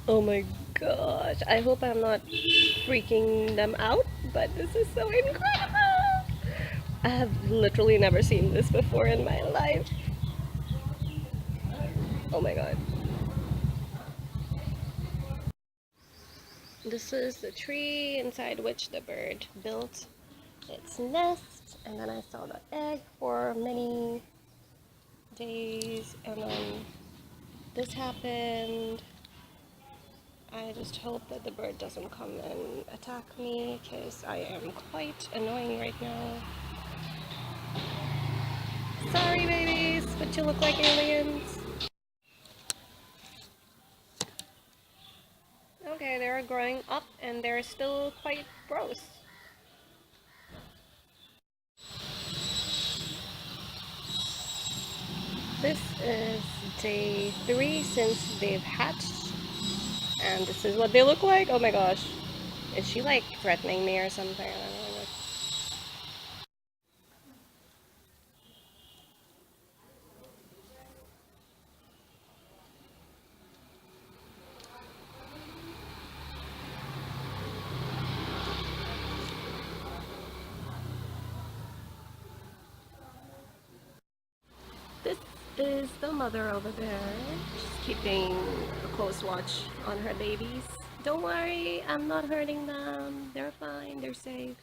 Oh my gosh, I hope I'm not freaking them out, but this is so incredible! I have literally never seen this before in my life. Oh my god. This is the tree inside which the bird built its nest, and then I saw the egg for many days, and then this happened. I just hope that the bird doesn't come and attack me because I am quite annoying right now. Sorry, babies, but you look like aliens. Okay, they're growing up and they're still quite gross. This is day 3 since they've hatched, and this is what they look like. Oh my gosh. Is she like threatening me or something? I don't know. This is the mother over there. She's keeping a close watch on her babies. Don't worry, I'm not hurting them. They're fine, they're safe.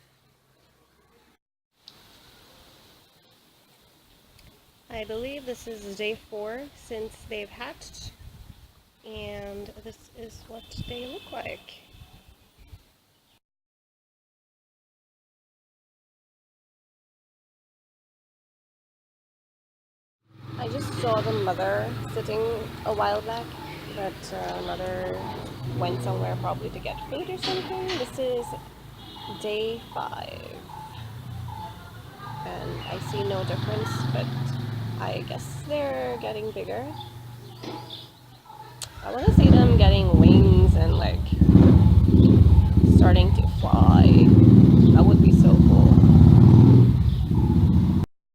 I believe this is day 4 since they've hatched, and this is what they look like. I just saw the mother sitting a while back, but mother went somewhere probably to get food or something. This is day 5, and I see no difference, but I guess they're getting bigger. I want to see them getting wings and like starting to fly. That would be so cool.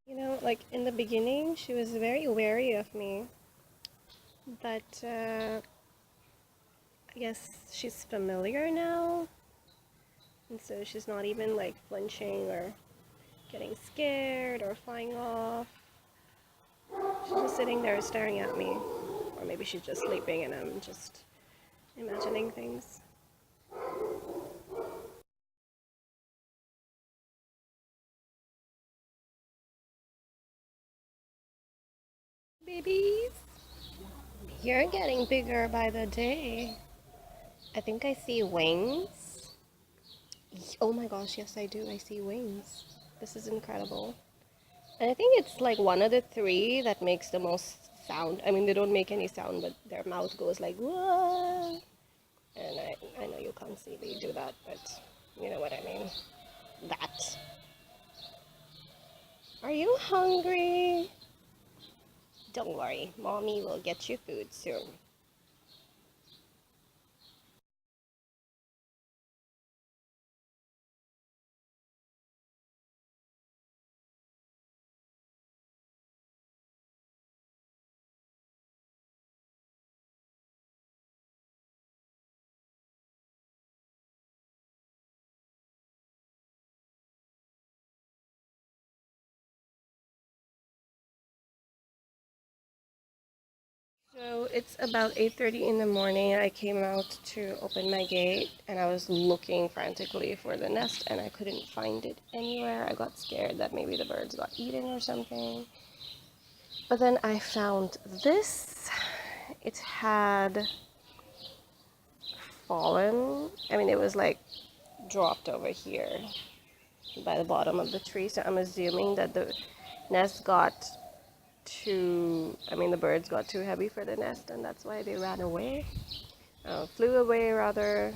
You know, like in the beginning, she was very wary of me, but I guess she's familiar now, and so she's not even like flinching or getting scared or flying off. She's just sitting there staring at me, or maybe she's just sleeping and I'm just imagining things. Babies, you're getting bigger by the day. I think I see wings. Oh my gosh, yes, I do. I see wings. This is incredible. And I think it's like one of the 3 that makes the most sound. I mean, they don't make any sound, but their mouth goes like, whoa. And I know you can't see me do that, but you know what I mean. That. Are you hungry? Don't worry, mommy will get you food soon. So it's about 8:30 in the morning. I came out to open my gate and I was looking frantically for the nest and I couldn't find it anywhere. I got scared that maybe the birds got eaten or something. But then I found this. It had fallen. I mean, it was like dropped over here by the bottom of the tree. So I'm assuming that the nest got I mean, the birds got too heavy for the nest, and that's why they ran away. Flew away, rather,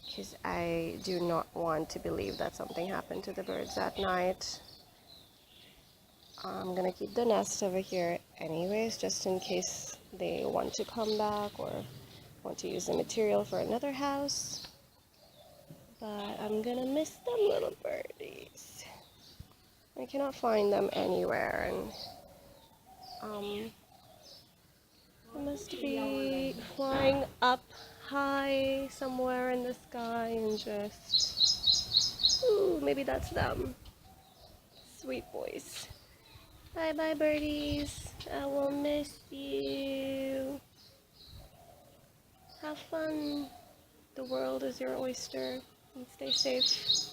because I do not want to believe that something happened to the birds that night. I'm gonna keep the nest over here anyways, just in case they want to come back or want to use the material for another house. But I'm gonna miss them little birdies. I cannot find them anywhere, and they must be flying up high somewhere in the sky and just, ooh, maybe that's them. Sweet boys. Bye bye, birdies. I will miss you. Have fun. The world is your oyster. And stay safe.